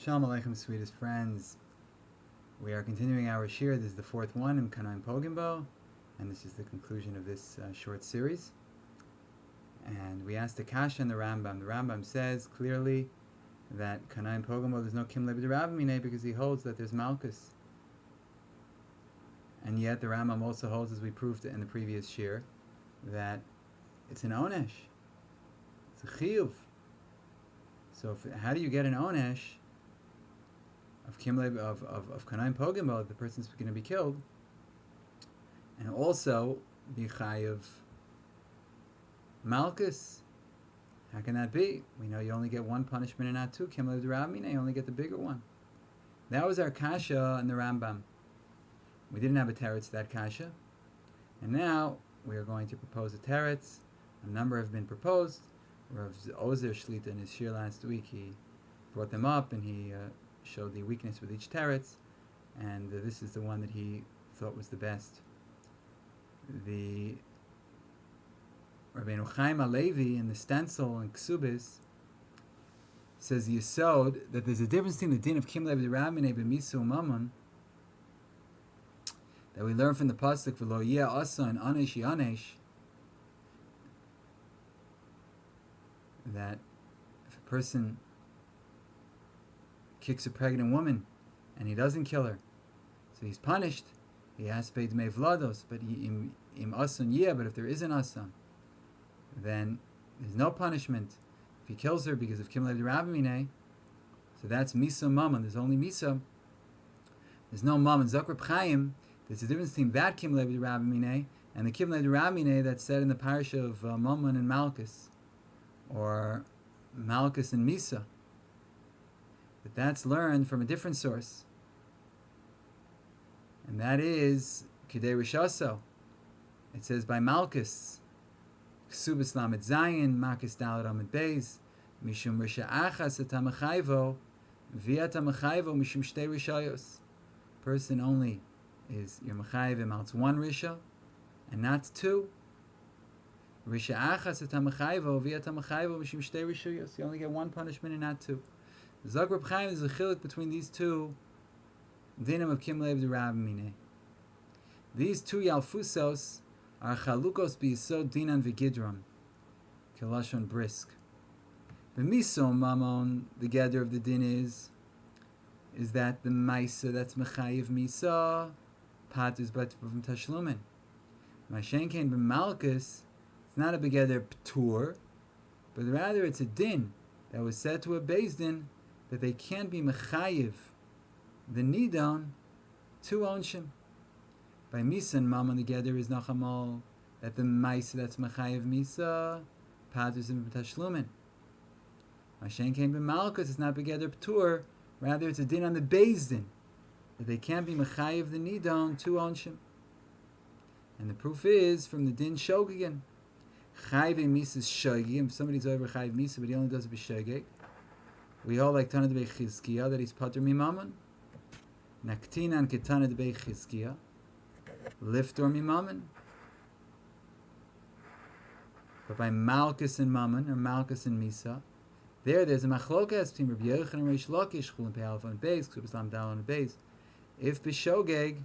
Shalom Aleichem, sweetest friends. We are continuing our shir. This is the fourth one in Kanoim Pogim, and this is the conclusion of this short series. And we asked the Kasha and the Rambam. The Rambam says clearly that Kanoim Pogim, there's no Kim Lebed Rav Minei because he holds that there's Malchus. And yet the Rambam also holds, as we proved in the previous shir, that it's an Onesh. It's a Chiyuv. So how do you get an Onesh of Kanoim Pogim, the person's going to be killed, and also be Chayiv Malchus? How can that be? We know you only get one punishment and not two. Kimlev D'Ravmina, you only get the bigger one. That was our Kasha in the Rambam. We didn't have a teretz to that Kasha, and now we are going to propose a teretz. A number have been proposed. Rav Ozer Shlita in his shir last week, he brought them up and he showed the weakness with each teretz, and this is the one that he thought was the best. The Rabbeinu Chaim Alevi in the stencil in Ksubis says Yesod that there's a difference between the din of Kim Lev D'Ravmine b'Misu Mammon that we learn from the pasuk V'lo Yeh Asa and Anesh Yanesh, that if a person kicks a pregnant woman and he doesn't kill her, so he's punished. He has to pay Dmei Vlados, but im asan yeah. But if there is an asan, then there's no punishment if he kills her because of Kim Lev D'Ravmine. So that's Misa Mammon. There's only Misa. There's no Mammon. Zakr Chaim. There's a difference between that Kim Lev D'Ravmine and the Kim Lev D'Ravmine that's said in the parasha of Mammon and Malchus, or Malchus and Misa. But that's learned from a different source, and that is Kedei Rishaso. It says by Malchus, Ksubas Lamed Zayin, Malchus Dalad Amid Beis, Mishum Risha Achas Atamachayvo, Via Tamachayvo Mishum Shtei Rishayos. Person only is your Machayev amounts one Risha, and not two. Risha Achas Atamachayvo, Via Tamachayvo Mishum Shtei Rishayos. You only get one punishment and not two. Zagreb Chaim is a chiluk between these two dinim of Kim Lev D'Ravmine. These two Yalfusos are Chalukos B'Yisod Dinan V'Gidron, Kelashon Brisk. B'Miso Mamon, the gather of the din is that the Maisa that's Mechayiv Misa, Pat is but from Tashlumin. Mashenkein B'Malchus, it's not a begather P'tur, but rather it's a din that was said to a Beis Din that they can't be mechayiv the nidon to onshim. By misa and mammon together is nachamal that the maisa that's mechayiv misa patus and b'tashlumin. Mashen came b'malchus, it's not together p'tur, rather it's a din on the Beis Din that they can't be mechayiv the nidon to onshim. And the proof is from the din shogegin. Chayiv misa is shogeg. If somebody's over chayiv misa but he only does it b'shogeg, we all like Tana Debei Chizkiya that he's patur mimammon. Naktinan ketana Debei Chizkiya, liftor mimammon. But by Malchus and Mammon, or Malchus and Misa, there's a machlokas between Rabbi Yochanan and Reish Lakish, Chulin Pei Alpha and Beis, Ksubas Lam Dal and Beis. If b'shogeg,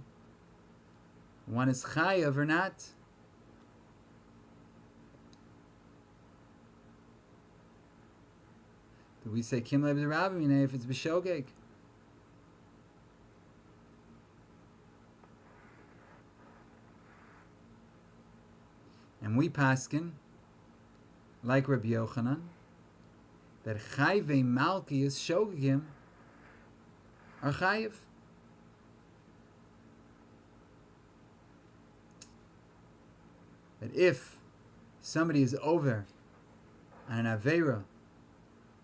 one is chayav or not. We say Kim Lev D'Ravmine if it's b'shogeg. And we paskin, like Rabbi Yochanan, that chayvei malki is shogegim are chayiv. That if somebody is over on an aveira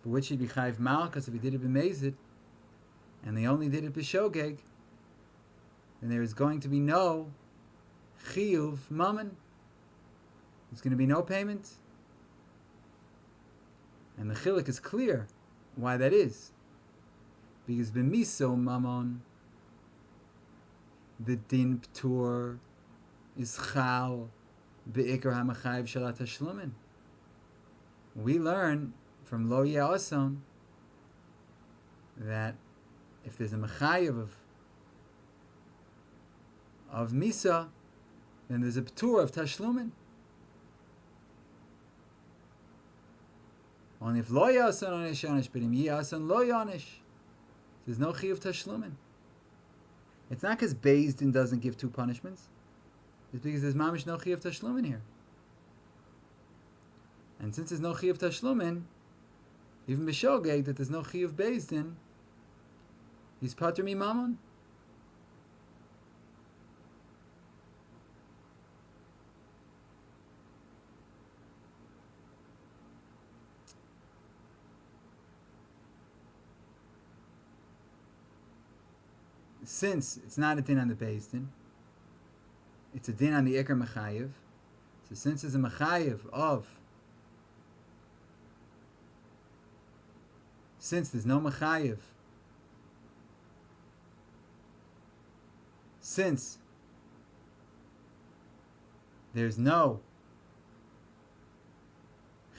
for which he'd be chayiv malchus if he did it b'mezid, and they only did it b'shogeg, then there is going to be no chiyuv mammon. There's going to be no payment. And the chiluk is clear why that is. Because b'miso mammon, the din p'tur is chal be'ikar ha'machayiv shalat hashlumin. We learn from Lo Yeh Ason that if there's a mechayev of misa, then there's a ptur of tashlumin. Only if lo yasan onish yonish, but im yasan lo yonish, there's no chiyuv tashlumin. It's not because Beis Din doesn't give two punishments. It's because there's mamish no chiyuv tashlumin here. And since there's no chiyuv tashlumin, even b'shogeg that there's no chiyuv Beis Din, he's patur mi mamon. Since it's not a din on the Beis Din, it's a din on the Iker Mechayev. So since it's a Mechayev since there's no Mechayev, since there's no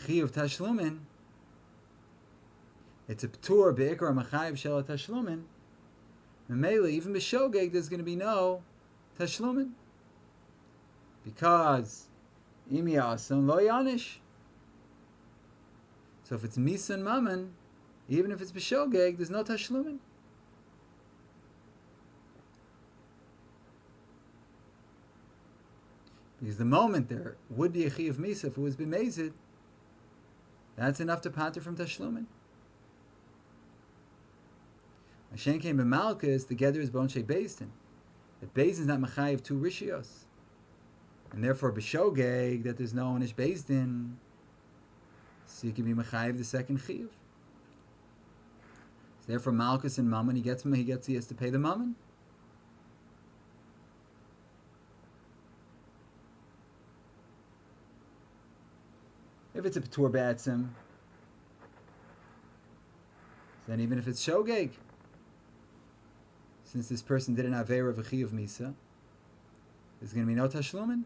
Chiyuv Tashlumin, it's a Ptur Be'ikar Mechayev Shel Tashlumin. And Mele, even b'shogeg, there's going to be no tashlumin, because im yasan lo yanish. So if it's misa and mammon, even if it's b'shogeg, there's no tashlumin. Because the moment there would be a chi of misa if it was b'mezid, that's enough to pater from tashlumin. Hashem came in Malchus, the gather is Bonshei Beis Din. That Beis Din is not Machayev two Rishios. And therefore, B'shogeg, that there's no Onish Beis Din, so you can be Machayev the second Chiyuv. So therefore, Malchus and Mammon, he has to pay the Mammon. If it's a P'tur B'atzim, then even if it's Shogeg, since this person did an Aveira of a Chiyuv Misa, there's going to be no Tashlumin.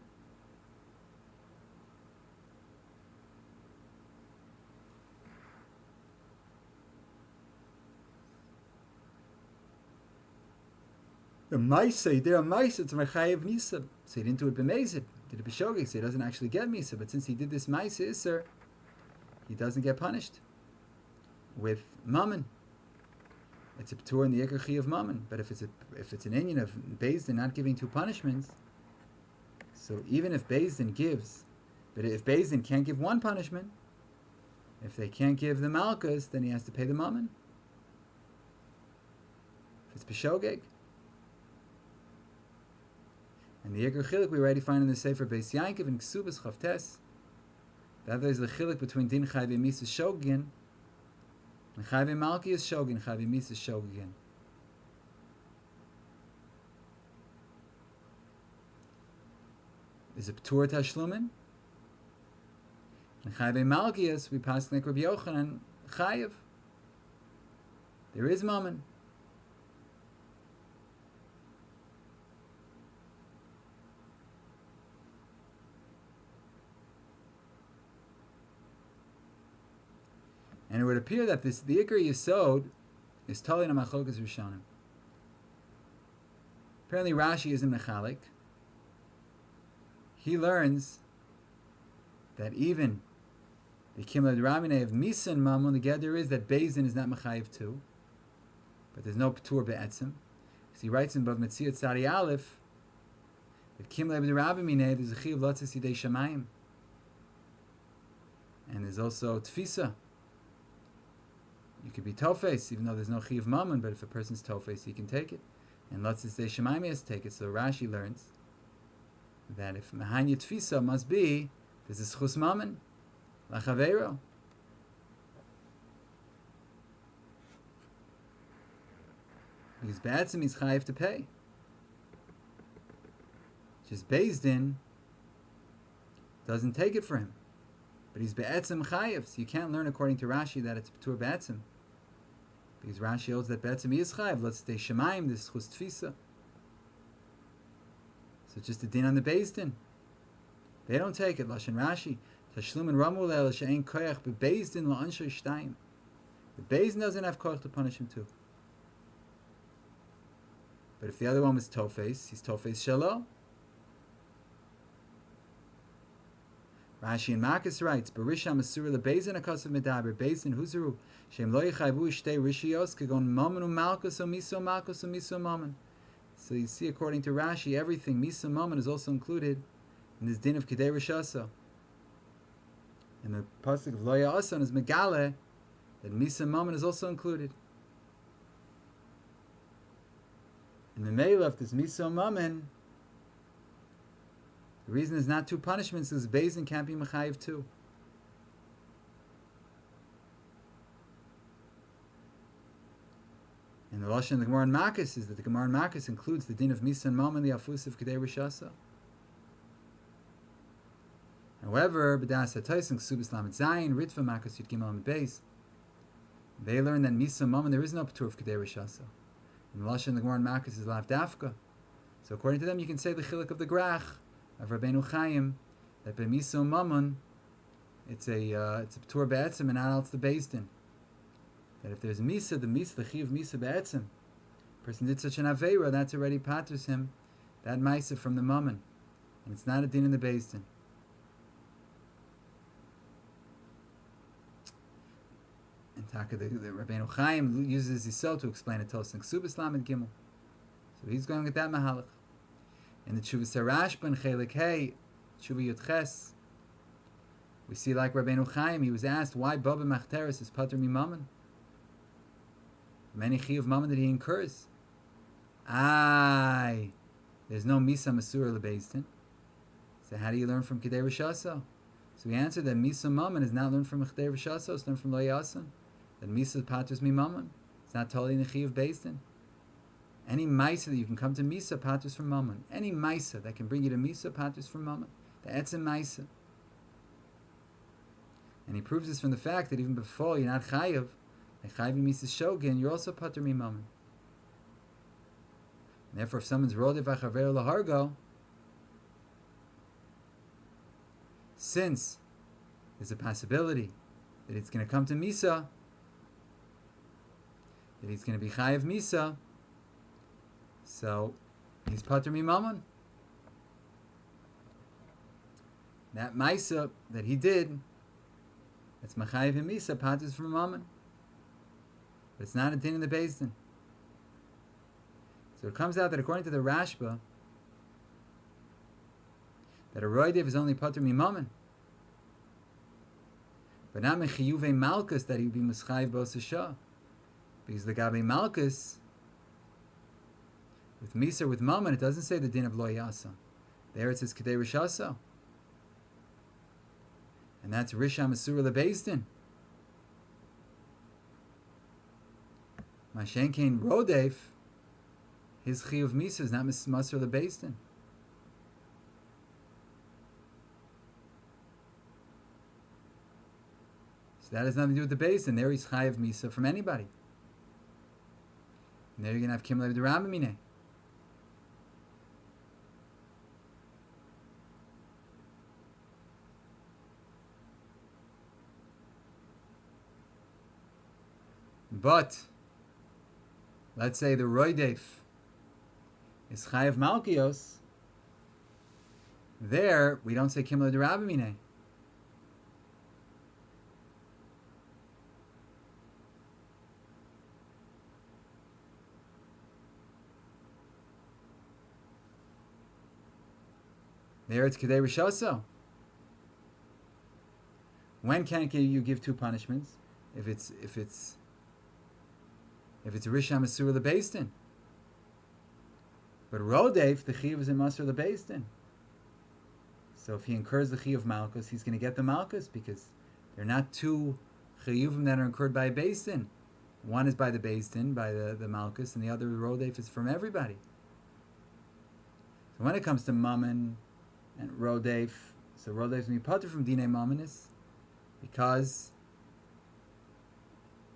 The Maisa, he did a Maisa to Mechayev Misa. So he didn't do it b'mezid, did it b'shogeg, so he doesn't actually get Misa. But since he did this Maisa Isser, he doesn't get punished with Mammon. It's a p'tur in the Iker Chi of Mammon. But if it's an Inyan of Beis Din not giving two punishments, so even if Beis Din gives, but if Beis Din can't give one punishment, if they can't give the Malchus, then he has to pay the Mammon. If it's b'shogeg. And the Iker Chilik we already find in the Sefer Beis Yankov and Ksubas Chavtes. That is the Chilik between Din Chayv and Misa Shogin. And Chayv Malki is Shogin, Chayv Misa Shogin. Is it P'tur Tashlumin? And Chayv Malkius, we pass like Rabbi Yochanan, Chayv. There is Mammon. And it would appear that the Iker Yesod is totally in a Machlokas Rishonim. Apparently Rashi isn't Mechalik. He learns that even the Kimla Ramine of Misa and Mammon, the gather is that Beis Din is not Mechayiv too. But there's no P'tur Be'etzim. Because he writes in Bav Metziot Tzadi Aleph that Kimla Ramine, there's a Chi of Lotzes Yidei Shamayim. And there's also Tfisa. You could be Tofes, even though there's no Chi of Mammon, but if a person's Tofes, he can take it. And Lotzes Yidei Shamayim has to take it. So Rashi learns that if Mahanya Tfisa must be, there's a Schus Mammon, Lachaveiro. Because Ba'atzim is Chayiv to pay. Just Beis Din doesn't take it for him. But he's Ba'atzim Chayiv, so you can't learn according to Rashi that it's P'tur Ba'atzim. Because Rashi holds that Ba'atzim is Chayiv, let's say Shemaim, this Schus Tfisa. So it's just a din on the Beis Din. They don't take it. Lashon Rashi, Tashlum and Ramul El She'ein Koyach BeBeis Din LaAnsher Shtayim. The Beis Din doesn't have koch to punish him too. But if the other one was Tofes, he's Tofes Shalo. Rashi and Marcus writes, Barisha Masura the Beis Din Akasav Medaber, Beis Din Huzuru, Shem Lo Yechayvu Ishtei Rishiyos, Kagon Mammon Malkus, O Miso Malkus, O Miso Mammon. So you see, according to Rashi, everything, Miso Mammon, is also included in this din of Kedei Rishasa. And the pasuk of Lo Ya'asan is Megale, that Miso Mammon is also included. In the Meila of this Miso Mammon, the reason there's not two punishments is Beis Din can't be Mechayiv too. And the Lashon of the Gemara in Makos is that the Gemara in Makos includes the din of Misa and Mammon, the Afus of Kedei Rishasa. However, B'das HaTois and Ksubas Lamed Zayin, Ritva Makos Yud Gimel Amid Beis, they learn that Misa and Mammon, there is no Patur of Kedei Rishasa. And the Lashon of the Gemara in Makos is Lav Dafka. So according to them, you can say the Chiluk of the Grach of Rabbeinu Chaim, that by Misa and Mammon, it's a Patur Be'etzim and not else the Beis Din. That if there's Misa, the Chi of Misa Be'etzim, person did such an Aveira, that's already paters him, that Maisa from the Mammon. And it's not a din in the Beis Din. And Taka, the Rabbeinu Chaim uses Yisrael to explain it to us in Ksubas Lamed Gimel. So he's going with that Mahalach. In the Tshuvas Harashba and Chelik Hey, Tshuva Yud Ches, we see like Rabbeinu Chaim, he was asked why Baba Machteres is Pater Mi Mammon. Many Chi of Mammon that he incurs. There's no Misa Masura Lebeis Din. So how do you learn from Kedei Rishasa? So we answered that Misa Mammon is not learned from Kedei Rishasa, it's learned from Lo Yasan. That Misa Paters Mi Mammon. It's not totally in the Chi of Beis Din. Any Maisa that you can come to Misa Paters from Mammon. Any Maisa that can bring you to Misa Paters from Mammon. The Etzem Maisa. And he proves this from the fact that even before you're not Chayav, like Chayav Misa Shogin, you're also Pater Mi Mammon. And therefore, if someone's Rodev Achaver Lahargo, since there's a possibility that it's going to come to Misa, that he's going to be Chayav Misa, so he's Pater Mi Mammon. That Maisa that he did, that's Machayiv Misa, Paters from Mammon. But it's not a din in the Beis Din. So it comes out that according to the Rashba, that a Roidev is only Pater Mi Mammon. But not Mechiyuve Malkus that he would be Muschayiv Bos Shah. Because the Gabe Malkus, with Misa, with Mammon, it doesn't say the din of Lo Yasa. There it says Kedei Rishasa. And that's Risha Masura Lebeis Din. Mashen Kain Rodev, his Chi of Misa is not Masura Lebeis Din. So that has nothing to do with the Beis Din. There he's Chai of Misa from anybody. And there you're going to have Kimlev de Ramamine. But let's say the Roidef is Chayav Malkios. There we don't say Kimla Derabamine. There it's Kedei Rishoso. When can you give two punishments? If it's Risha Masura Lebeis Din. But Rodef, the Chiv is in Masura Lebeis Din. So if he incurs the Chiv of Malchus, he's going to get the Malchus because they're not two Chiyuvim that are incurred by a Beis Din. One is by the Beis Din, by the Malchus, and the other Rodef is from everybody. So when it comes to Mammon and Rodef, so Rodef is going to be Pater from Dinei Mammonis because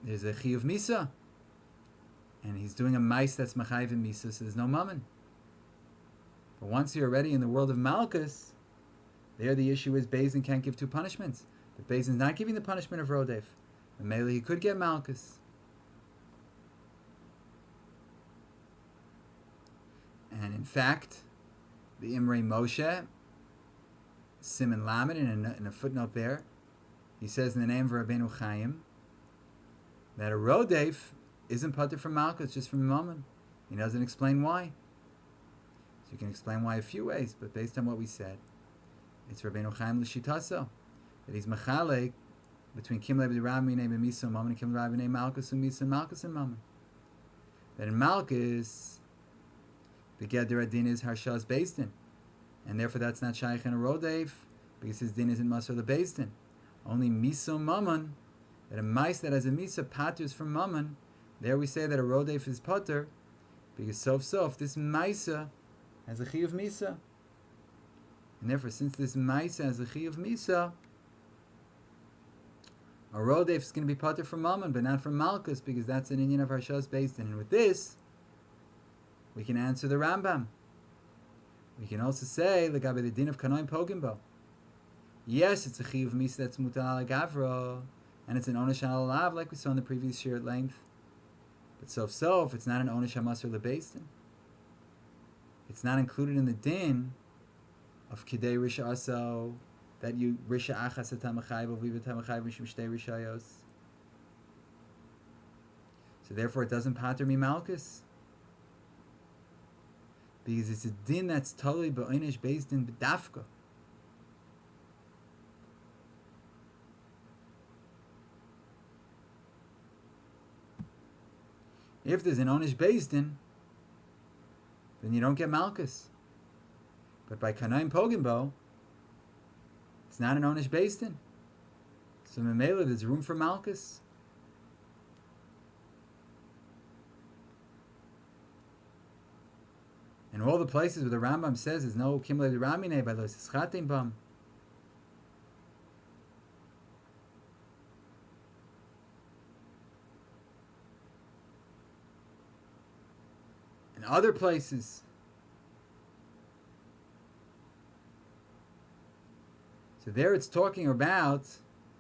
there's a Chiv Misa. And he's doing a mice that's Machayiv and Misa, so there's no Mammon. But once you're already in the world of Malchus, there the issue is Beis Din can't give two punishments. But Beis Din's not giving the punishment of Rodef. And maybe he could get Malchus. And in fact, the Imrei Moshe, Simon Lamed, in a footnote there, he says in the name of Rabbeinu Chaim that a Rodef isn't patur from Malchus, just from Mammon. He doesn't explain why. So you can explain why a few ways, but based on what we said, it's Rabbeinu Chaim l'shitaso, that he's mechalek between Kimle b'Rab Minei b'Misa and Mammon and Kimle b'Rab Minei Malchus and Misa and Malchus and Mammon. That in Malchus, the Geder Adin is Harshas Beis and therefore that's not Shaykh in a Rodef, because his din isn't Masr the Beis Din. Only Misa Mammon, that a mice that has a Misa paters from Mammon, there we say that a Rodef is pater, because sof this Maisa has a Chi of Misa. And therefore, since this Maisa has a Chi of Misa, a Rodef is going to be pater from Mammon, but not from Malchus, because that's an Indian of Harshas Beis Din. And with this, we can answer the Rambam. We can also say, L'gabe the din of Kanoim Pogim. Yes, it's a Chi of Misa that's Mutal ala Gavra, and it's an Onesh ala Lav, like we saw in the previous year at length. But sof, it's not an Onesh HaMasr LeBeis Din. It's not included in the din of Kidei Risha Aso, that you Risha Achas Atamachayv, Viva Tamachayv, Mishum Shtei Rishayos. So therefore it doesn't pater mi Malchus, because it's a din that's totally ba'onesh based in b'dafka. If there's an onesh based din, then you don't get Malchus. But by Kanoim Pogim, it's not an onesh based din. So Memela, there's room for Malchus. In all the places where the Rambam says there's no Kimle Ramine by Los Ischatim Bam. In other places, so there it's talking about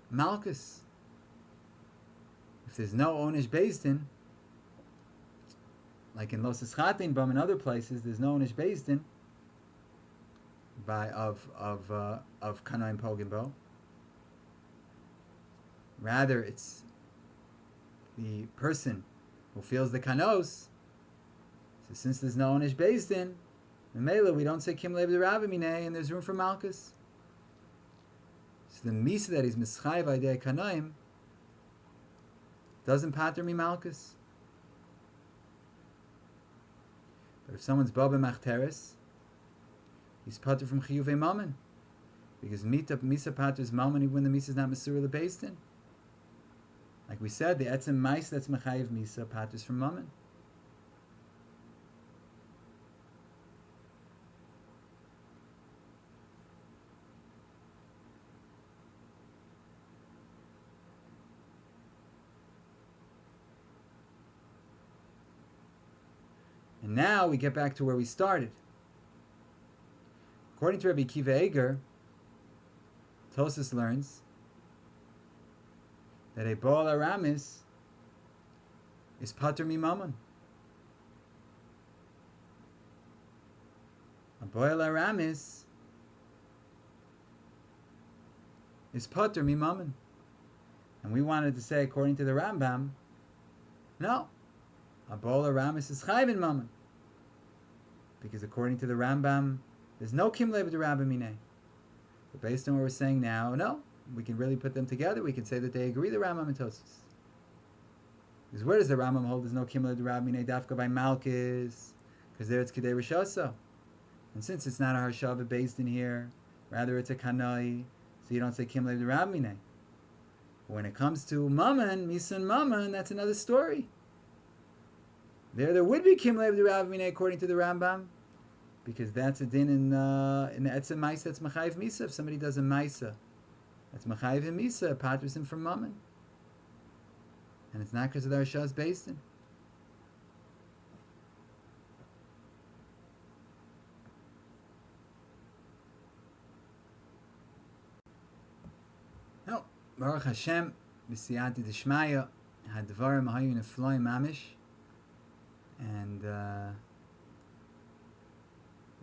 Malchus. If there's no Onesh Beis Din, like in Los Ischatin Bam and other places, there's no Onesh Beis Din of Kanoim Pogim. Rather, it's the person who feels the Kanos. So since there's no Onesh Beis Din, in Mela we don't say Kim Lev Rabbi Minei, and there's room for Malchus. So the Misa that is Mischai Vaidei Kanoim doesn't pater mi Malchus. But if someone's Baba Machteres, he's pater from Chiyuvei Mammon, because Misa paters Mammon even when the Misa is not Mesura LeBeis Din. Like we said, the Etzem Mais that's Mechayiv Misa paters from Mammon. And now we get back to where we started. According to Rabbi Kiva Eger, Tosas learns that a Baal Aramis is pater mi Mammon. A Baal Aramis is pater mi Mammon. And we wanted to say, according to the Rambam, no, a Baal Aramis is chayv in Mammon. Because according to the Rambam, there's no Kimle b'Rabbi Minei. But based on what we're saying now, no, we can really put them together. We can say that they agree, the Rambam and Tosfos. Because where does the Rambam hold there's no Kimle b'Rabbi Minei dafka by Malchus? Because there it's Kedei Rishoso. And since it's not a Harshava based in here, rather it's a Kanoi, so you don't say Kimle b'Rabbi Minei. But when it comes to Mammon, Misa and Mammon, that's another story. There would be Kimle b'Rabbi Minei according to the Rambam, because that's a din in the Etzem Maisa that's Machayiv Misa. If somebody does a Maisa that's Machayiv him Misa, paters him from Mammon. And it's not because of the Harshas Beis Din. No, Baruch Hashem, b'siyata d'shmaya, hadvarim hayu nefloim mamish, and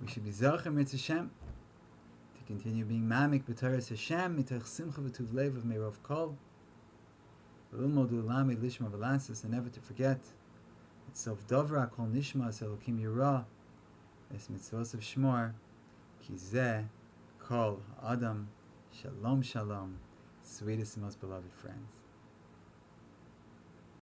we should be zocher mitzvah Hashem to continue being mamik b'toras Hashem mitoch simcha v'tuv lev of meirov kol, v'lilmodu lami lishma v'lansas, and never to forget that sof dovra kol nishma elokim yirah es mitzvos of shmor ki zeh kol adam shalom shalom, sweetest and most beloved friends.